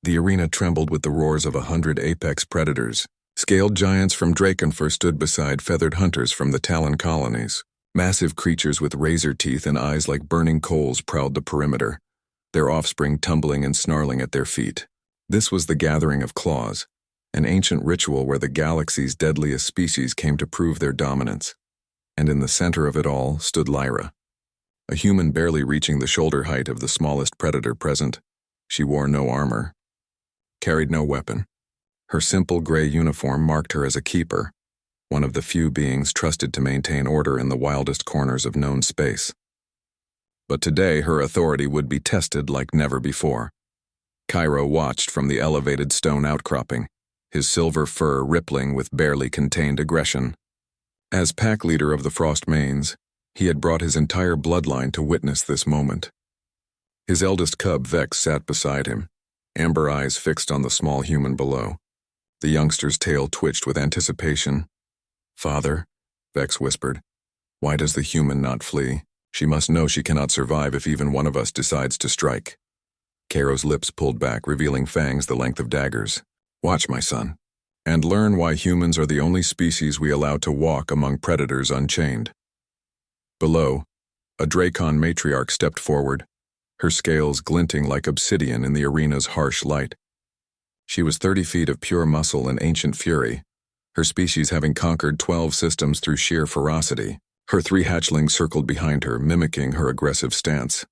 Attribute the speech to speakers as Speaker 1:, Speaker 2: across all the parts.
Speaker 1: The arena trembled with the roars of 100 apex predators. Scaled giants from Drakenfur stood beside feathered hunters from the Talon colonies. Massive creatures with razor teeth and eyes like burning coals prowled the perimeter, their offspring tumbling and snarling at their feet. This was the gathering of claws, an ancient ritual where the galaxy's deadliest species came to prove their dominance. And in the center of it all stood Lyra, a human barely reaching the shoulder height of the smallest predator present. She wore no armor, carried no weapon. Her simple gray uniform marked her as a keeper, one of the few beings trusted to maintain order in the wildest corners of known space. But today her authority would be tested like never before. Cairo watched from the elevated stone outcropping, his silver fur rippling with barely contained aggression. As pack leader of the Frostmanes, he had brought his entire bloodline to witness this moment. His eldest cub, Vex, sat beside him, amber eyes fixed on the small human below. The youngster's tail twitched with anticipation. "Father," Vex whispered, "why does the human not flee? She must know she cannot survive if even one of us decides to strike." Cairo's lips pulled back, revealing fangs the length of daggers. "Watch, my son, and learn why humans are the only species we allow to walk among predators unchained." Below, a Dracon matriarch stepped forward, her scales glinting like obsidian in the arena's harsh light. She was 30 feet of pure muscle and ancient fury, her species having conquered 12 systems through sheer ferocity. Her 3 hatchlings circled behind her, mimicking her aggressive stance.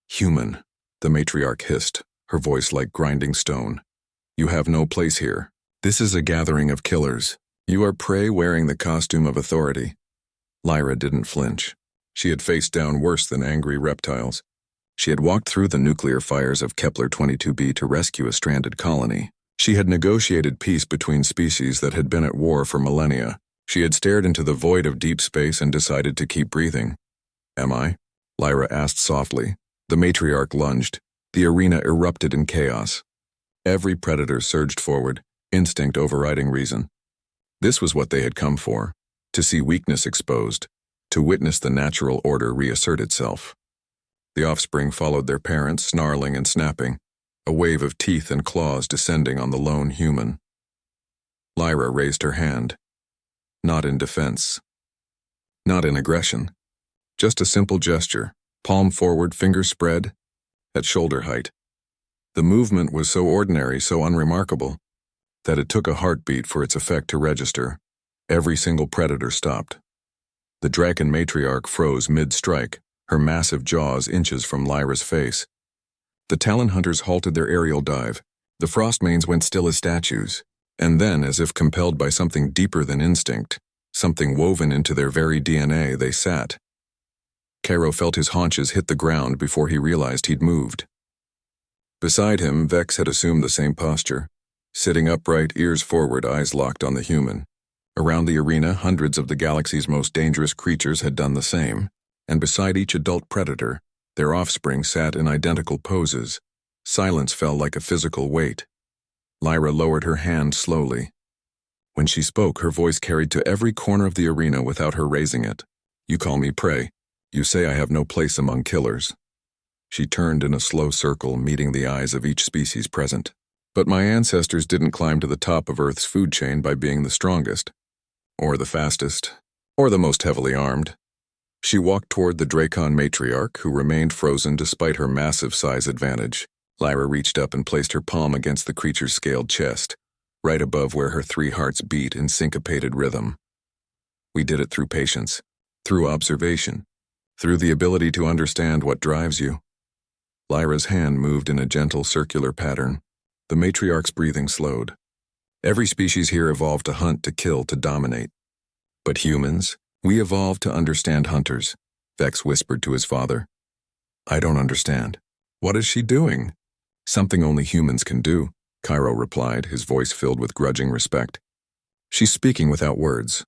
Speaker 1: "Human," the matriarch hissed, her voice like grinding stone. "You have no place here. This is a gathering of killers. You are prey wearing the costume of authority." Lyra didn't flinch. She had faced down worse than angry reptiles. She had walked through the nuclear fires of Kepler 22b to rescue a stranded colony. She had negotiated peace between species that had been at war for millennia. She had stared into the void of deep space and decided to keep breathing. "Am I?" Lyra asked softly. The matriarch lunged. The arena erupted in chaos. Every predator surged forward, instinct overriding reason. This was what they had come for, to see weakness exposed, to witness the natural order reassert itself. The offspring followed their parents, snarling and snapping, a wave of teeth and claws descending on the lone human. Lyra raised her hand. Not in defense. Not in aggression. Just a simple gesture, palm forward, fingers spread, at shoulder height. The movement was so ordinary, so unremarkable, that it took a heartbeat for its effect to register. Every single predator stopped. The Draken matriarch froze mid-strike, her massive jaws inches from Lyra's face. The Talon hunters halted their aerial dive. The Frostmanes went still as statues, and then, as if compelled by something deeper than instinct, something woven into their very DNA, they sat. Cairo felt his haunches hit the ground before he realized he'd moved. Beside him, Vex had assumed the same posture, sitting upright, ears forward, eyes locked on the human. Around the arena, hundreds of the galaxy's most dangerous creatures had done the same, and beside each adult predator, their offspring sat in identical poses. Silence fell like a physical weight. Lyra lowered her hand slowly. When she spoke, her voice carried to every corner of the arena without her raising it. "You call me prey. You say I have no place among killers." She turned in a slow circle, meeting the eyes of each species present. "But my ancestors didn't climb to the top of Earth's food chain by being the strongest, or the fastest, or the most heavily armed." She walked toward the Dracon matriarch, who remained frozen despite her massive size advantage. Lyra reached up and placed her palm against the creature's scaled chest, right above where her 3 hearts beat in syncopated rhythm. "We did it through patience, through observation, through the ability to understand what drives you." Lyra's hand moved in a gentle circular pattern. The matriarch's breathing slowed. "Every species here evolved to hunt, to kill, to dominate. But humans, we evolved to understand hunters," Vex whispered to his father. "I don't understand. What is she doing?" "Something only humans can do," Cairo replied, his voice filled with grudging respect. "She's speaking without words."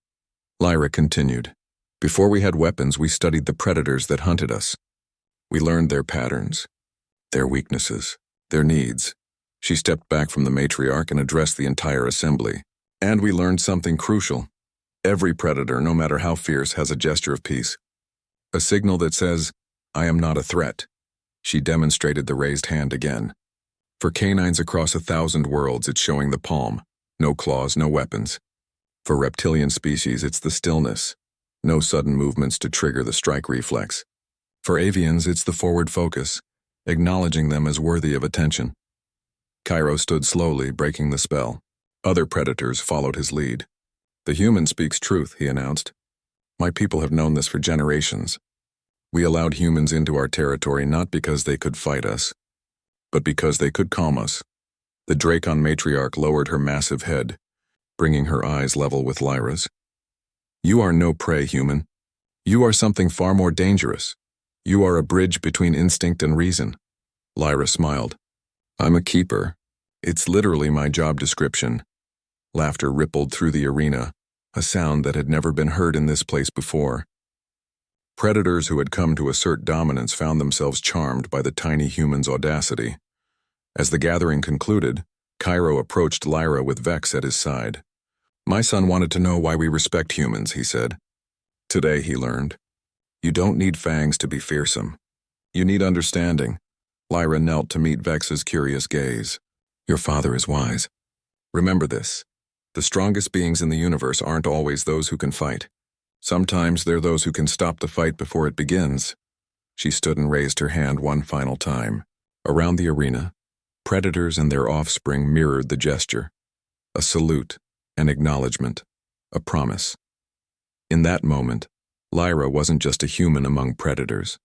Speaker 1: Lyra continued. "Before we had weapons, we studied the predators that hunted us. We learned their patterns, their weaknesses, their needs." She stepped back from the matriarch and addressed the entire assembly. "And we learned something crucial. Every predator, no matter how fierce, has a gesture of peace. A signal that says, 'I am not a threat.'" She demonstrated the raised hand again. For canines across 1,000 worlds, it's showing the palm. No claws, no weapons. For reptilian species, it's the stillness. No sudden movements to trigger the strike reflex. For avians, it's the forward focus, acknowledging them as worthy of attention. Cairo stood slowly, breaking the spell. Other predators followed his lead. "The human speaks truth," he announced. "My people have known this for generations. We allowed humans into our territory not because they could fight us, but because they could calm us." The Dracon matriarch lowered her massive head, bringing her eyes level with Lyra's. "You are no prey, human. You are something far more dangerous. You are a bridge between instinct and reason." Lyra smiled. "I'm a keeper. It's literally my job description." Laughter rippled through the arena, a sound that had never been heard in this place before. Predators who had come to assert dominance found themselves charmed by the tiny human's audacity. As the gathering concluded, Cairo approached Lyra with Vex at his side. "My son wanted to know why we respect humans," he said. Today he learned. "You don't need fangs to be fearsome. You need understanding." Lyra knelt to meet Vex's curious gaze. "Your father is wise. Remember this. The strongest beings in the universe aren't always those who can fight. Sometimes they're those who can stop the fight before it begins." She stood and raised her hand one final time. Around the arena, predators and their offspring mirrored the gesture. A salute, an acknowledgement, a promise. In that moment, Lyra wasn't just a human among predators.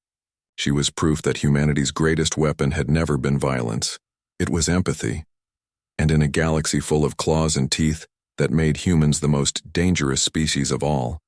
Speaker 1: She was proof that humanity's greatest weapon had never been violence. It was empathy. And in a galaxy full of claws and teeth that made humans the most dangerous species of all,